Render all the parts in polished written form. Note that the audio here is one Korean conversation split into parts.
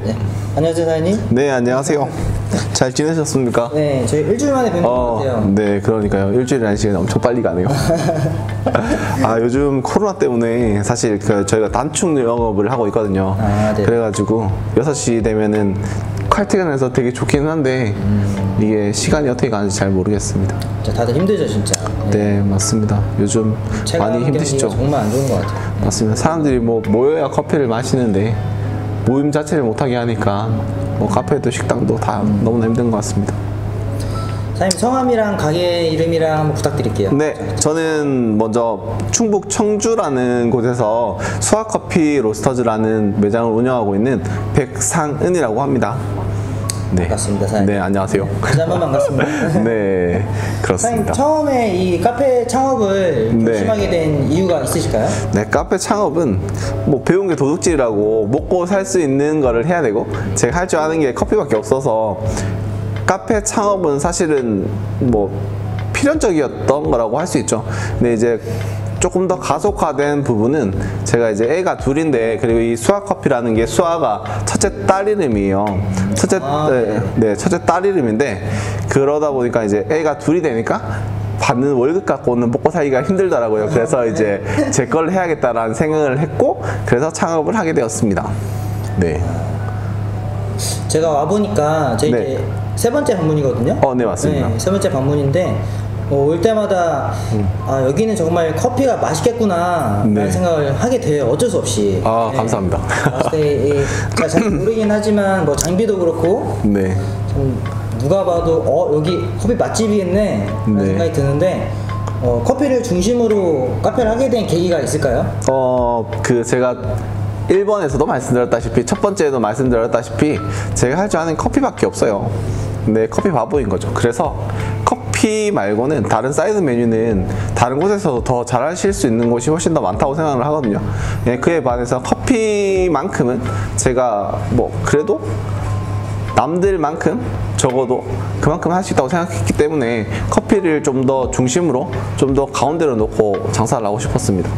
네. 안녕하세요, 사장님. 네, 안녕하세요. 잘 지내셨습니까? 네, 저희 일주일 만에 뵙는 것 같아요. 네, 그러니까요. 일주일이라는 시간이 엄청 빨리 가네요. 요즘 코로나 때문에 사실 저희가 단축 영업을 하고 있거든요. 네. 그래가지고 6시 되면은 칼퇴근해서 되게 좋기는 한데 이게 시간이 어떻게 가는지 잘 모르겠습니다. 다들 힘들죠, 진짜. 네, 맞습니다. 요즘 많이 힘드시죠? 정말 안 좋은 것 같아요. 맞습니다. 사람들이 모여야 커피를 마시는데 모임 자체를 못하게 하니까 카페도 식당도 다 너무나 힘든 것 같습니다. 사장님 성함이랑 가게 이름이랑 한번 부탁드릴게요. 네, 저는 먼저 충북 청주라는 곳에서 수아커피 로스터즈라는 매장을 운영하고 있는 백상은이라고 합니다. 네. 반갑습니다, 사장님. 네, 안녕하세요. 다시 한번 반갑습니다. 네, 그렇습니다. 사장님, 처음에 이 카페 창업을 결심하게 된 이유가 있으실까요? 네, 카페 창업은 배운 게 도둑질이라고 먹고 살 수 있는 거를 해야 되고 제가 할 줄 아는 게 커피밖에 없어서 카페 창업은 사실은 필연적이었던 거라고 할 수 있죠. 근데 이제 조금 더 가속화된 부분은 제가 이제 애가 둘인데, 그리고 이 수아커피라는 게 수아가 첫째 딸 이름이에요. 첫째 딸 이름인데, 그러다 보니까 이제 애가 둘이 되니까 받는 월급 갖고는 먹고 살기가 힘들더라고요. 그래서 이제 제 걸 해야겠다라는 생각을 했고, 그래서 창업을 하게 되었습니다. 네. 제가 와보니까 제 이제 세 번째 방문이거든요. 네, 맞습니다. 네, 세 번째 방문인데 올 때마다 여기는 정말 커피가 맛있겠구나 라는 생각을 하게 돼요. 어쩔 수 없이. 네. 감사합니다. 제가 잘 모르긴 하지만 장비도 그렇고 누가 봐도 여기 커피 맛집이겠네 라는 생각이 드는데 커피를 중심으로 카페를 하게 된 계기가 있을까요? 제가 1번에서도 말씀드렸다시피, 첫 번째에도 말씀드렸다시피 제가 할 줄 아는 커피밖에 없어요. 근데 커피 바보인 거죠. 그래서 커피 말고는 다른 사이드 메뉴는 다른 곳에서도 더 잘하실 수 있는 곳이 훨씬 더 많다고 생각을 하거든요. 그에 반해서 커피만큼은 제가 그래도 남들만큼 적어도 그만큼 할 수 있다고 생각했기 때문에 커피를 좀 더 중심으로, 좀 더 가운데로 놓고 장사를 하고 싶었습니다.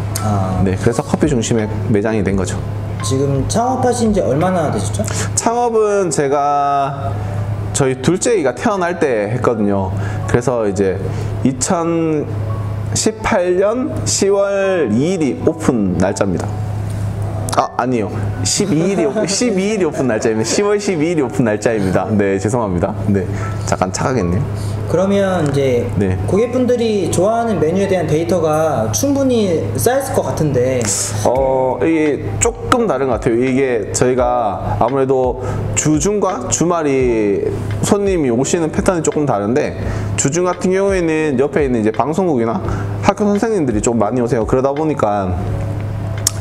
네, 그래서 커피 중심의 매장이 된 거죠. 지금 창업하신 지 얼마나 되셨죠? 창업은 제가 저희 둘째가 태어날 때 했거든요. 그래서 이제 2018년 10월 2일이 오픈 날짜입니다. 아니요. 12일이 오픈 날짜입니다. 10월 12일이 오픈 날짜입니다. 네, 죄송합니다. 네, 잠깐 착각했네요. 그러면 이제 고객분들이 좋아하는 메뉴에 대한 데이터가 충분히 쌓였을 것 같은데 이게 조금 다른 것 같아요. 이게 저희가 아무래도 주중과 주말이 손님이 오시는 패턴이 조금 다른데, 주중 같은 경우에는 옆에 있는 이제 방송국이나 학교 선생님들이 좀 많이 오세요. 그러다 보니까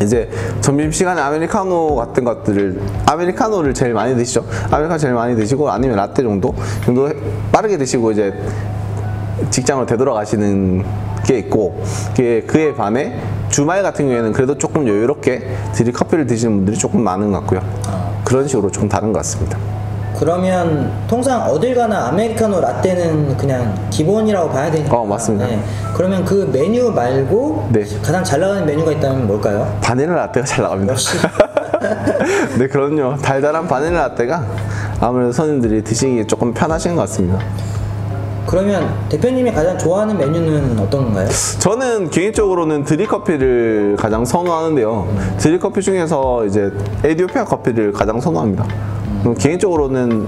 이제 점심시간에 아메리카노 같은 것들을, 아메리카노를 제일 많이 드시죠. 아메리카노 제일 많이 드시고, 아니면 라떼 정도 빠르게 드시고 이제 직장으로 되돌아가시는 게 있고, 그에 반해 주말 같은 경우에는 그래도 조금 여유롭게 커피를 드시는 분들이 조금 많은 것 같고요. 그런 식으로 좀 다른 것 같습니다. 그러면 통상 어딜 가나 아메리카노 라떼는 그냥 기본이라고 봐야 되니까. 맞습니다. 그러면 그 메뉴 말고 가장 잘 나가는 메뉴가 있다면 뭘까요? 바닐라 라떼가 잘 나갑니다. 네, 그럼요. 달달한 바닐라 라떼가 아무래도 손님들이 드시기 조금 편하신 것 같습니다. 그러면 대표님이 가장 좋아하는 메뉴는 어떤 건가요? 저는 개인적으로는 드립커피를 가장 선호하는데요. 드립커피 중에서 이제 에티오피아 커피를 가장 선호합니다. 개인적으로는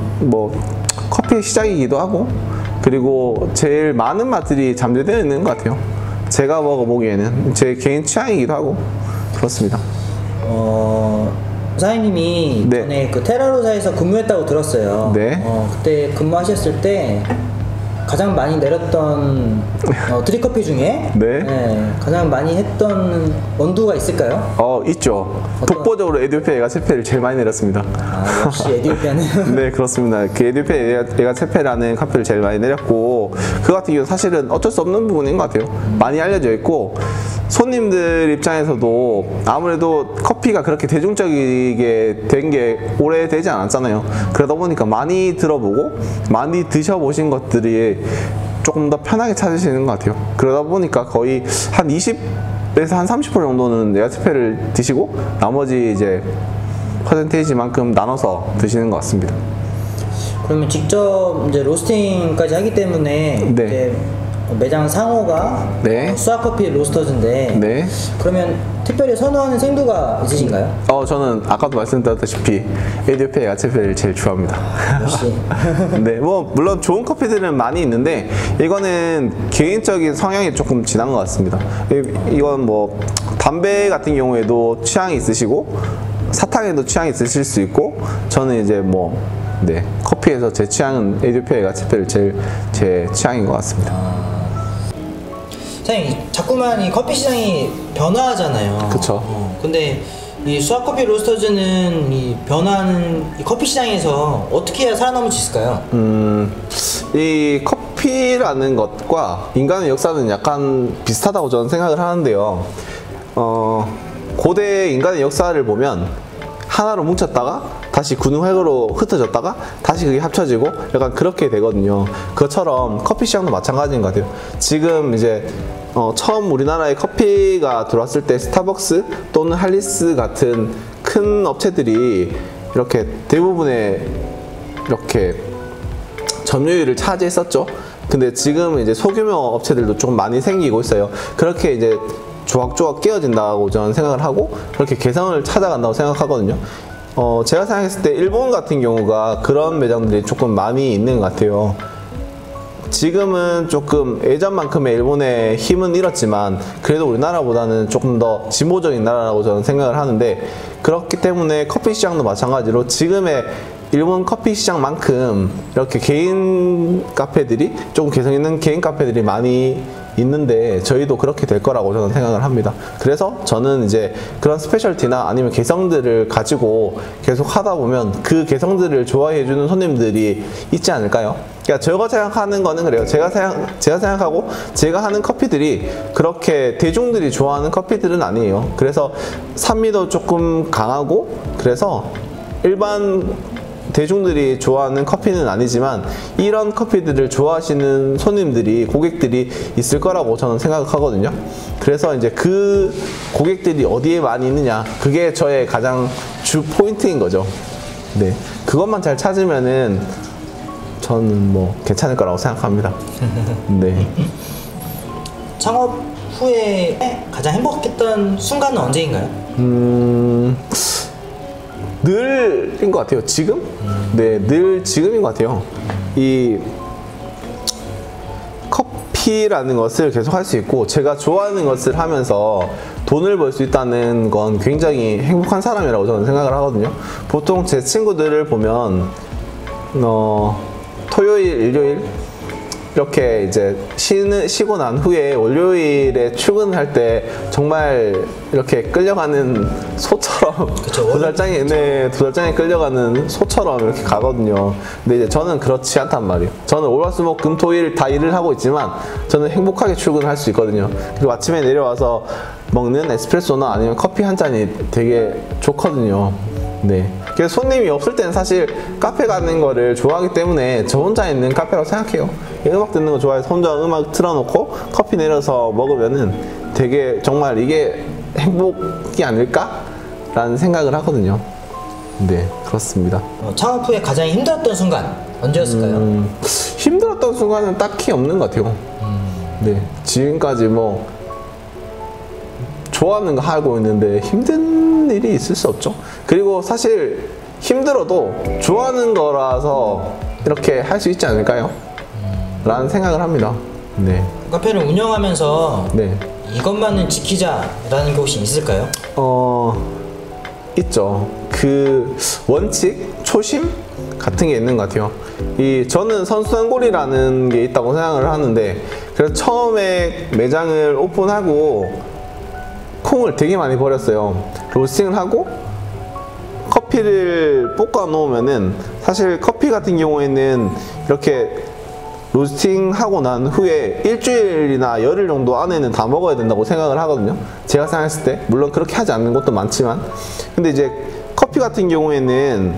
커피의 시작이기도 하고, 그리고 제일 많은 맛들이 잠재되어 있는 것 같아요. 제가 먹어보기에는 제 개인 취향이기도 하고 그렇습니다. 사장님이 전에 그 테라로사에서 근무했다고 들었어요. 그때 근무하셨을 때 가장 많이 내렸던 드립커피 중에 가장 많이 했던 원두가 있을까요? 있죠. 독보적으로 에티오피아 에가체페를 제일 많이 내렸습니다. 역시 에티오피아는. 네, 그렇습니다. 그 에티오피아 에가체페라는 카페를 제일 많이 내렸고, 그 같은 경우는 사실은 어쩔 수 없는 부분인 것 같아요. 많이 알려져 있고, 손님들 입장에서도 아무래도 커피가 그렇게 대중적이게 된 게 오래되지 않았잖아요. 그러다 보니까 많이 들어보고 많이 드셔보신 것들이 조금 더 편하게 찾으시는 것 같아요. 그러다 보니까 거의 한 20에서 한 30% 정도는 에가체페를 드시고, 나머지 이제 퍼센테이지만큼 나눠서 드시는 것 같습니다. 그러면 직접 이제 로스팅까지 하기 때문에 네. 이제 매장 상호가 네. 수아커피 로스터즈인데 네. 그러면 특별히 선호하는 생두가 있으신가요? 저는 아까도 말씀드렸다시피 에듀페 야채페를 제일 좋아합니다. 역시. 네, 뭐 물론 좋은 커피들은 많이 있는데 이거는 개인적인 성향이 조금 진한 것 같습니다. 이건 뭐 담배 같은 경우에도 취향이 있으시고 사탕에도 취향이 있으실 수 있고 저는 이제 뭐 네, 커피에서 제 취향은 에듀페 야채페를 제일 제 취향인 것 같습니다. 사장님 자꾸만 이 커피 시장이 변화하잖아요. 그쵸. 근데 이 수아커피 로스터즈는 이 변화하는 이 커피 시장에서 어떻게 해야 살아남을 수 있을까요? 이 커피라는 것과 인간의 역사는 약간 비슷하다고 저는 생각을 하는데요. 고대 인간의 역사를 보면 하나로 뭉쳤다가 다시 군웅회로로 흩어졌다가 다시 그게 합쳐지고 약간 그렇게 되거든요. 그것처럼 커피 시장도 마찬가지인 것 같아요. 지금 이제 처음 우리나라에 커피가 들어왔을 때 스타벅스 또는 할리스 같은 큰 업체들이 이렇게 대부분의 이렇게 점유율을 차지했었죠. 근데 지금 이제 소규모 업체들도 좀 많이 생기고 있어요. 그렇게 이제 조각조각 깨어진다고 저는 생각을 하고 그렇게 개성을 찾아간다고 생각하거든요. 제가 생각했을 때 일본 같은 경우가 그런 매장들이 조금 많이 있는 것 같아요. 지금은 조금 예전만큼의 일본의 힘은 잃었지만 그래도 우리나라보다는 조금 더 진보적인 나라라고 저는 생각을 하는데 그렇기 때문에 커피 시장도 마찬가지로 지금의 일본 커피 시장만큼 이렇게 개인 카페들이 조금 개성 있는 개인 카페들이 많이 있는데 저희도 그렇게 될 거라고 저는 생각을 합니다. 그래서 저는 이제 그런 스페셜티나 아니면 개성들을 가지고 계속 하다 보면 그 개성들을 좋아해 주는 손님들이 있지 않을까요? 그러니까 제가 생각하는 거는 그래요. 제가 생각하고 제가 하는 커피들이 그렇게 대중들이 좋아하는 커피들은 아니에요. 그래서 산미도 조금 강하고 그래서 일반 대중들이 좋아하는 커피는 아니지만 이런 커피들을 좋아하시는 손님들이 고객들이 있을 거라고 저는 생각하거든요. 그래서 이제 그 고객들이 어디에 많이 있느냐 그게 저의 가장 주 포인트인 거죠. 네, 그것만 잘 찾으면은 저는 뭐 괜찮을 거라고 생각합니다. 네. 창업 후에 가장 행복했던 순간은 언제인가요? 늘인 것 같아요. 지금? 네, 늘 지금인 것 같아요. 이 커피라는 것을 계속 할 수 있고 제가 좋아하는 것을 하면서 돈을 벌 수 있다는 건 굉장히 행복한 사람이라고 저는 생각을 하거든요. 보통 제 친구들을 보면 토요일, 일요일 이렇게 이제 쉬고 난 후에 월요일에 출근할 때 정말 이렇게 끌려가는 소처럼 도살장에 끌려가는 소처럼 이렇게 가거든요. 근데 이제 저는 그렇지 않단 말이에요. 저는 월화수목 금토일 다 일을 하고 있지만 저는 행복하게 출근을 할 수 있거든요. 그리고 아침에 내려와서 먹는 에스프레소나 아니면 커피 한 잔이 되게 좋거든요. 네. 그래서 손님이 없을 때는 사실 카페 가는 거를 좋아하기 때문에 저 혼자 있는 카페라고 생각해요. 음악 듣는 거 좋아해서 혼자 음악 틀어놓고 커피 내려서 먹으면은 되게 정말 이게 행복이 아닐까? 라는 생각을 하거든요. 네, 그렇습니다. 창업 후에 가장 힘들었던 순간 언제였을까요? 힘들었던 순간은 딱히 없는 것 같아요. 네, 지금까지 뭐 좋아하는 거 하고 있는데 힘든 일이 있을 수 없죠. 그리고 사실 힘들어도 좋아하는 거라서 이렇게 할 수 있지 않을까요? 라는 생각을 합니다. 네. 카페를 운영하면서 네. 이것만은 지키자라는 게 혹시 있을까요? 있죠. 그 원칙, 초심 같은 게 있는 것 같아요. 저는 선수단골이라는 게 있다고 생각을 하는데 그래서 처음에 매장을 오픈하고 콩을 되게 많이 버렸어요. 로스팅을 하고 커피를 볶아 놓으면은 사실 커피 같은 경우에는 이렇게 로스팅하고 난 후에 일주일이나 열흘 정도 안에는 다 먹어야 된다고 생각을 하거든요. 제가 생각했을 때 물론 그렇게 하지 않는 것도 많지만 근데 이제 커피 같은 경우에는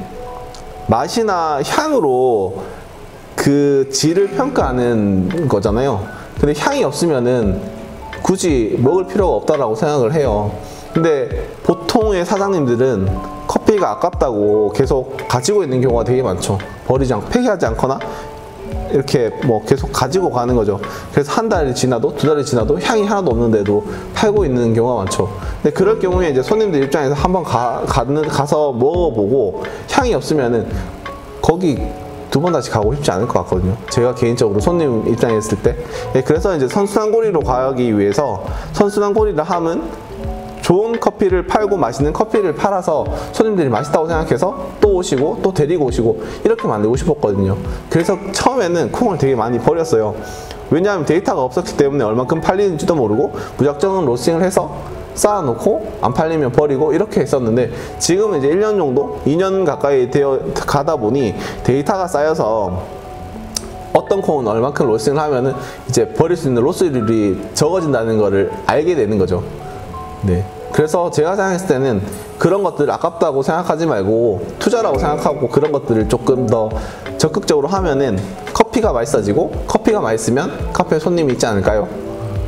맛이나 향으로 그 질을 평가하는 거잖아요. 근데 향이 없으면은 굳이 먹을 필요가 없다라고 생각을 해요. 근데 보통의 사장님들은 커피가 아깝다고 계속 가지고 있는 경우가 되게 많죠. 버리지 않고 폐기하지 않거나 이렇게 뭐 계속 가지고 가는 거죠. 그래서 한 달이 지나도 두 달이 지나도 향이 하나도 없는데도 팔고 있는 경우가 많죠. 근데 그럴 경우에 이제 손님들 입장에서 한번 가서 먹어보고 향이 없으면은 거기 두 번 다시 가고 싶지 않을 것 같거든요. 제가 개인적으로 손님 입장에 있을 때. 그래서 이제 선순환고리로 가기 위해서 선순환고리를 함은 좋은 커피를 팔고 맛있는 커피를 팔아서 손님들이 맛있다고 생각해서 또 오시고 또 데리고 오시고 이렇게 만들고 싶었거든요. 그래서 처음에는 콩을 되게 많이 버렸어요. 왜냐하면 데이터가 없었기 때문에 얼만큼 팔리는지도 모르고 무작정 로스팅을 해서 쌓아놓고 안 팔리면 버리고 이렇게 했었는데, 지금은 이제 1년 정도 2년 가까이 되어 가다 보니 데이터가 쌓여서 어떤 콩은 얼만큼 로스팅을 하면은 이제 버릴 수 있는 로스율이 적어진다는 거를 알게 되는 거죠. 네. 그래서 제가 생각했을 때는 그런 것들을 아깝다고 생각하지 말고 투자라고 생각하고 그런 것들을 조금 더 적극적으로 하면은 커피가 맛있어지고, 커피가 맛있으면 카페에 손님이 있지 않을까요?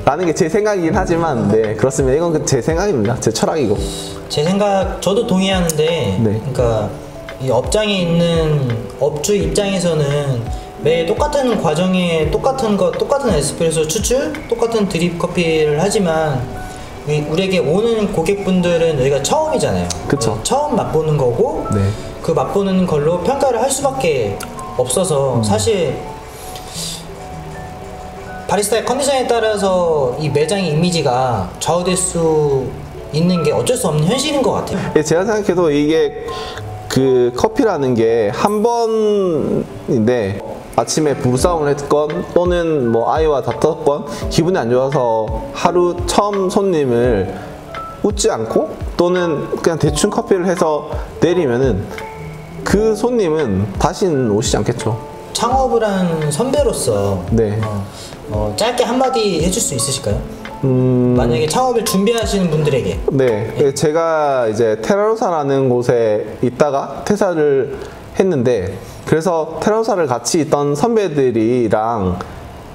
라는 게 제 생각이긴 하지만, 네, 그렇습니다. 이건 제 생각입니다. 제 철학이고. 제 생각 저도 동의하는데, 네. 그러니까 이 업장에 있는 업주 입장에서는 매 똑같은 과정에 똑같은 에스프레소 추출, 똑같은 드립 커피를 하지만 우리에게 오는 고객분들은 여기가 처음이잖아요. 그쵸. 처음 맛보는 거고, 네. 그 맛보는 걸로 평가를 할 수밖에 없어서 사실 바리스타의 컨디션에 따라서 이 매장의 이미지가 좌우될 수 있는 게 어쩔 수 없는 현실인 것 같아요. 제가 생각해도 이게 그 커피라는 게 한 번인데 아침에 부부싸움을 했건 또는 뭐 아이와 다퉜건 기분이 안 좋아서 하루 처음 손님을 웃지 않고 또는 그냥 대충 커피를 해서 내리면은 그 손님은 다시는 오시지 않겠죠. 창업을 한 선배로서 네. 짧게 한마디 해줄 수 있으실까요? 만약에 창업을 준비하시는 분들에게. 네. 제가 이제 테라로사라는 곳에 있다가 퇴사를 했는데, 그래서 테라로사를 같이 있던 선배들이랑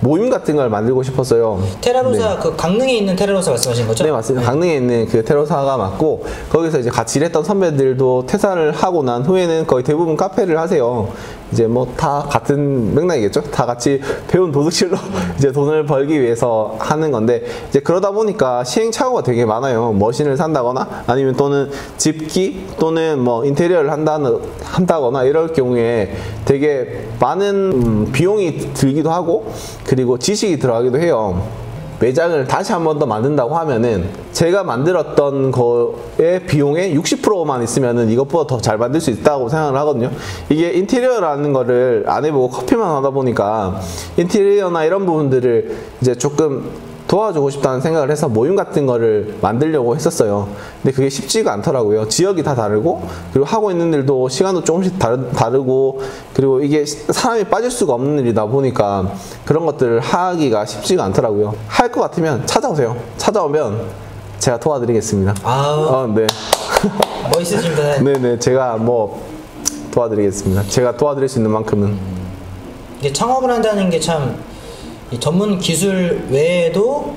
모임 같은 걸 만들고 싶었어요. 테라로사, 네. 그 강릉에 있는 테라로사 말씀하시는 거죠? 네, 맞습니다. 네. 강릉에 있는 그 테라로사가 맞고, 거기서 이제 같이 일했던 선배들도 퇴사를 하고 난 후에는 거의 대부분 카페를 하세요. 이제 뭐 다 같은 맥락이겠죠. 다 같이 배운 도둑질로 이제 돈을 벌기 위해서 하는 건데, 이제 그러다 보니까 시행착오가 되게 많아요. 머신을 산다거나 아니면 또는 집기 또는 뭐 인테리어를 한다거나 이럴 경우에 되게 많은 비용이 들기도 하고, 그리고 지식이 들어가기도 해요. 매장을 다시 한 번 더 만든다고 하면은 제가 만들었던 거의 비용의 60%만 있으면은 이것보다 더 잘 만들 수 있다고 생각을 하거든요. 이게 인테리어라는 거를 안 해보고 커피만 하다 보니까 인테리어나 이런 부분들을 이제 조금 도와주고 싶다는 생각을 해서 모임 같은 거를 만들려고 했었어요. 근데 그게 쉽지가 않더라고요. 지역이 다 다르고, 그리고 하고 있는 일도 시간도 조금씩 다르고, 그리고 이게 사람이 빠질 수가 없는 일이다 보니까 그런 것들을 하기가 쉽지가 않더라고요. 할 것 같으면 찾아오세요. 찾아오면 제가 도와드리겠습니다. 네. 멋있으십니다. 네네, 제가 뭐 도와드리겠습니다. 제가 도와드릴 수 있는 만큼은. 이게 창업을 한다는 게 참 이 전문 기술 외에도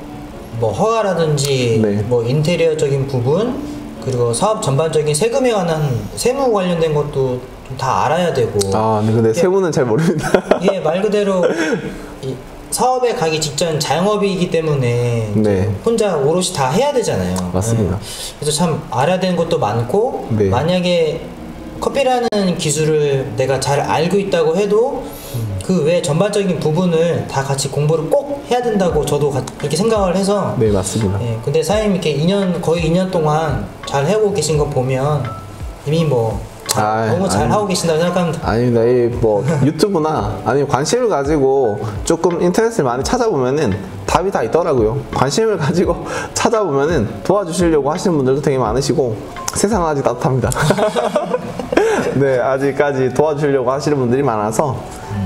뭐 허가라든지, 네. 뭐 인테리어적인 부분, 그리고 사업 전반적인 세금에 관한 세무 관련된 것도 좀 다 알아야 되고. 네, 근데 세무는 잘 모릅니다. 이게 말 그대로 이 사업에 가기 직전 자영업이기 때문에, 네. 혼자 오롯이 다 해야 되잖아요. 맞습니다. 네. 그래서 참 알아야 되는 것도 많고, 네. 만약에 커피라는 기술을 내가 잘 알고 있다고 해도 그 외 전반적인 부분을 다 같이 공부를 꼭 해야 된다고 저도 그렇게 생각을 해서. 네, 맞습니다. 예, 근데 사장님 이렇게 거의 2년 동안 잘 해오고 계신 거 보면 이미 뭐 너무 잘 하고 계신다고 생각합니다. 아닙니다. 뭐 유튜브나 아니면 관심을 가지고 조금 인터넷을 많이 찾아보면은 답이 다 있더라고요. 관심을 가지고 찾아보면은 도와주시려고 하시는 분들도 되게 많으시고, 세상은 아직 따뜻합니다. 네, 아직까지 도와주려고 하시는 분들이 많아서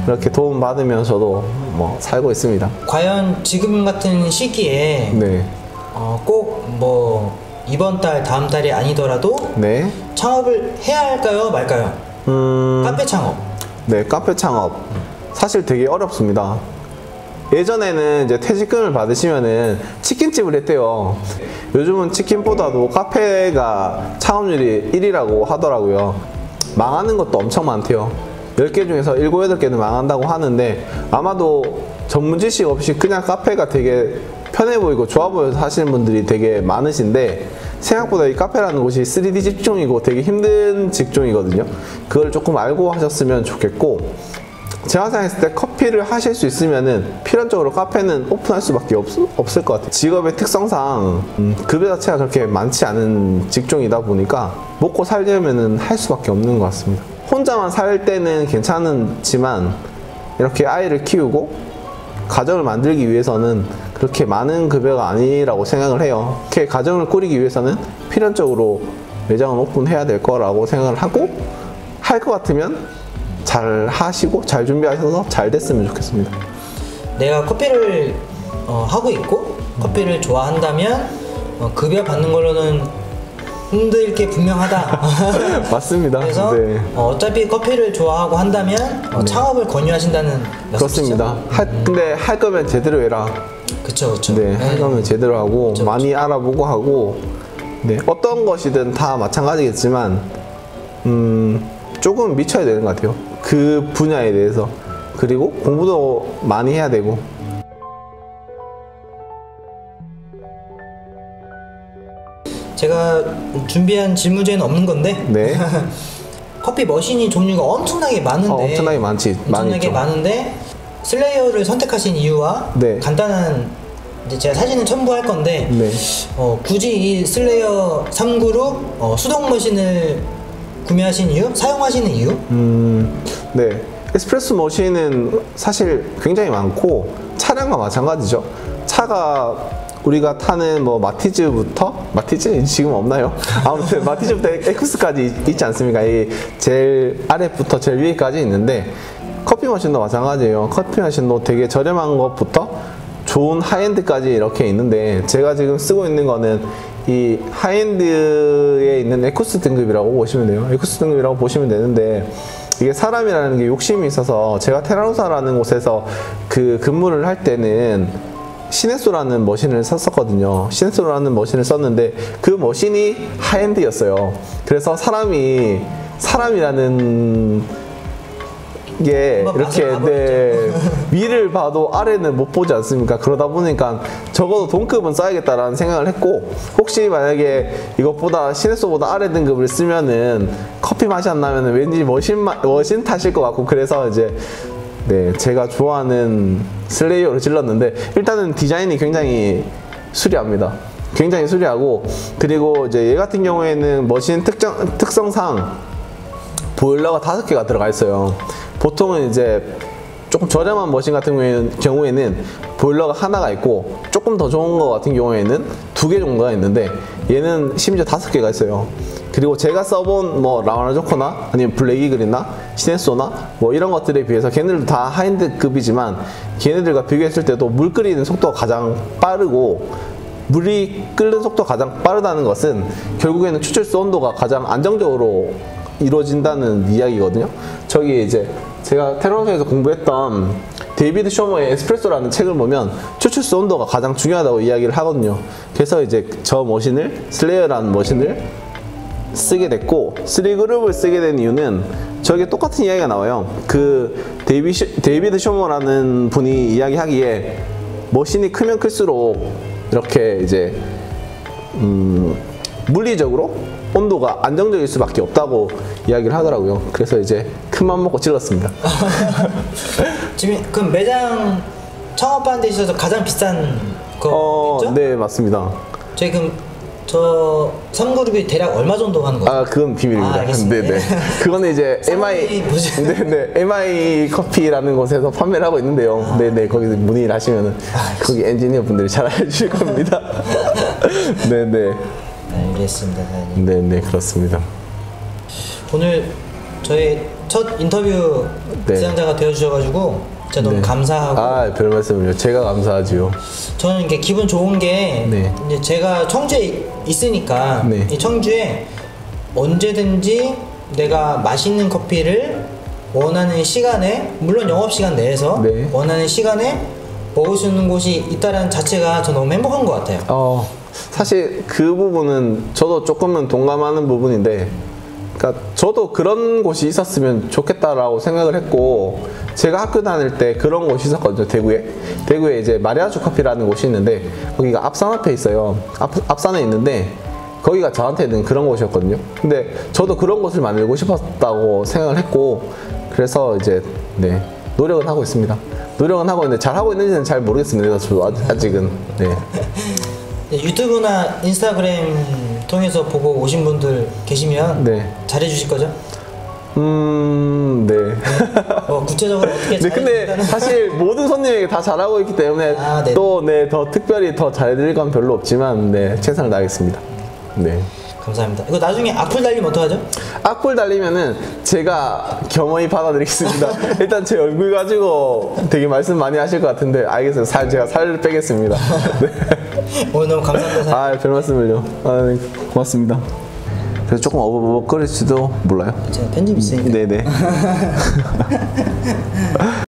이렇게 도움 받으면서도 뭐 살고 있습니다. 과연 지금 같은 시기에, 네. 꼭 뭐 이번 달 다음 달이 아니더라도, 네. 창업을 해야 할까요 말까요? 카페 창업. 네, 카페 창업 사실 되게 어렵습니다. 예전에는 이제 퇴직금을 받으시면은 치킨집을 했대요. 요즘은 치킨보다도 카페가 창업률이 1위라고 하더라고요. 망하는 것도 엄청 많대요. 10개 중에서 7, 8개는 망한다고 하는데 아마도 전문 지식 없이 그냥 카페가 되게 편해 보이고 좋아 보여서 하시는 분들이 되게 많으신데 생각보다 이 카페라는 곳이 3D 직종이고 되게 힘든 직종이거든요. 그걸 조금 알고 하셨으면 좋겠고, 제가 생각했을 때 커피를 하실 수 있으면은 필연적으로 카페는 오픈할 수밖에 없을 것 같아요. 직업의 특성상 급여 자체가 그렇게 많지 않은 직종이다 보니까 먹고 살려면은 할 수밖에 없는 것 같습니다. 혼자만 살 때는 괜찮지만 이렇게 아이를 키우고 가정을 만들기 위해서는 그렇게 많은 급여가 아니라고 생각을 해요. 이렇게 가정을 꾸리기 위해서는 필연적으로 매장을 오픈해야 될 거라고 생각을 하고, 할 것 같으면 잘 하시고 잘 준비하셔서 잘 됐으면 좋겠습니다. 내가 커피를 하고 있고 커피를 좋아한다면 급여 받는 걸로는 힘들 게 분명하다. 맞습니다. 그래서 네. 어차피 커피를 좋아하고 한다면 창업을 권유하신다는 말씀이시죠? 그렇습니다. 근데 할 거면 제대로 해라. 그쵸. 네, 할 거면 제대로 하고 그쵸. 많이 알아보고 하고, 네, 어떤 것이든 다 마찬가지겠지만 조금 미쳐야 되는 것 같아요. 그 분야에 대해서. 그리고 공부도 많이 해야 되고. 제가 준비한 질문제는 없는 건데 네. 커피 머신이 종류가 엄청나게 많은데 엄청나게 많지. 많이 있죠. 많은데 슬레이어를 선택하신 이유와 네. 간단한 이제 제가 사진을 첨부할 건데 네. 굳이 이 슬레이어 3그룹 수동 머신을 구매하신 이유? 사용하시는 이유? 네. 에스프레소 머신은 사실 굉장히 많고 차량과 마찬가지죠. 차가 우리가 타는 뭐 마티즈 지금 없나요? 아무튼 마티즈부터 엑스까지 있지 않습니까? 이 제일 아래부터 제일 위에까지 있는데, 커피 머신도 마찬가지예요. 커피 머신도 되게 저렴한 것부터 좋은 하이엔드까지 이렇게 있는데, 제가 지금 쓰고 있는 거는 이 하이엔드에 있는 에쿠스 등급이라고 보시면 돼요. 에쿠스 등급이라고 보시면 되는데, 이게 사람이라는 게 욕심이 있어서 제가 테라노사라는 곳에서 그 근무를 할 때는 시네소라는 머신을 샀었거든요. 시네소라는 머신을 썼는데 그 머신이 하이엔드였어요. 그래서 사람이라는 게 이렇게 위를 봐도 아래는 못 보지 않습니까? 그러다 보니까 적어도 동급은 써야겠다라는 생각을 했고, 혹시 만약에 이것보다 시네소보다 아래 등급을 쓰면은 커피 맛이 안 나면은 왠지 머신 타실 것 같고, 그래서 이제 네, 제가 좋아하는 슬레이어를 질렀는데, 일단은 디자인이 굉장히 수려합니다. 굉장히 수려하고, 그리고 이제 얘 같은 경우에는 머신 특성상 보일러가 5개가 들어가 있어요. 보통은 이제 조금 저렴한 머신 같은 경우에는 보일러가 하나가 있고, 조금 더 좋은 거 같은 경우에는 2개 정도가 있는데, 얘는 심지어 5개가 있어요. 그리고 제가 써본 뭐 라와나조코나 아니면 블랙이글이나 시네소나 뭐 이런 것들에 비해서 걔네들도 다 하이엔드급이지만, 걔네들과 비교했을 때도 물 끓이는 속도가 가장 빠르고, 물이 끓는 속도가 가장 빠르다는 것은 결국에는 추출수 온도가 가장 안정적으로 이루어진다는 이야기거든요. 저기 이제 제가 테라노사에서 공부했던 데이비드 쇼머의 에스프레소라는 책을 보면 추출수 온도가 가장 중요하다고 이야기를 하거든요. 그래서 이제 저 머신을, 슬레이어라는 머신을 쓰게 됐고, 3그룹을 쓰게 된 이유는 저게 똑같은 이야기가 나와요. 그 데이비드 쇼머라는 분이 이야기하기에 머신이 크면 클수록 이렇게 이제 물리적으로 온도가 안정적일 수밖에 없다고 이야기를 하더라고요. 그래서 이제 큰맘 먹고 찔렀습니다. 지금 그럼 매장 창업하는 데 있어서 가장 비싼 거겠죠? 네, 맞습니다. 저희 그럼 저 3그룹이 대략 얼마 정도 하는 거죠? 그건 비밀입니다. 알겠습니다. 네네. 그거는 이제 MI 커피라는 곳에서 판매를 하고 있는데요. 네네. 거기서 문의를 하시면은 거기 엔지니어 분들이 잘 알려주실 겁니다. 네네. 알겠습니다, 사장님. 네네, 그렇습니다. 오늘 저희 첫 인터뷰 대상자가 되어주셔가지고 진짜 너무 감사하고. 별 말씀을요. 제가 감사하지요. 저는 이게 기분 좋은 게 이제 제가 청주에 있으니까 이 청주에 언제든지 내가 맛있는 커피를 원하는 시간에, 물론 영업시간 내에서 원하는 시간에 먹을 수 있는 곳이 있다는 자체가 저 너무 행복한 것 같아요. 사실 그 부분은 저도 조금은 동감하는 부분인데, 그러니까 저도 그런 곳이 있었으면 좋겠다라고 생각을 했고, 제가 학교 다닐 때 그런 곳이 있었거든요. 대구에 이제 마리아주 커피라는 곳이 있는데, 거기가 앞산 앞에 있어요. 앞산에 있는데 거기가 저한테는 그런 곳이었거든요. 근데 저도 그런 곳을 만들고 싶었다고 생각을 했고, 그래서 이제 네, 노력은 하고 있습니다. 노력은 하고 있는데 잘 하고 있는지는 잘 모르겠습니다. 저도 아직은. 네. 유튜브나 인스타그램 통해서 보고 오신 분들 계시면 네. 잘해주실 거죠? 네. 구체적으로 어떻게 네, 근데 사실 모든 손님에게 다 잘하고 있기 때문에 네. 또 네, 더 특별히 더 잘해드릴 건 별로 없지만 네, 최선을 다하겠습니다. 네. 감사합니다. 이거 나중에 악플 달리면 어떡하죠? 악플 달리면은 제가 겸허히 받아드리겠습니다. 일단 제 얼굴 가지고 되게 말씀 많이 하실 것 같은데 알겠어요. 제가 살을 빼겠습니다. 네. 오늘 너무 감사합니다. 아, 별 말씀을요. 아, 네, 고맙습니다. 그래서 조금 어버버거릴지도 몰라요. 제가 편집 있으니까. 네네.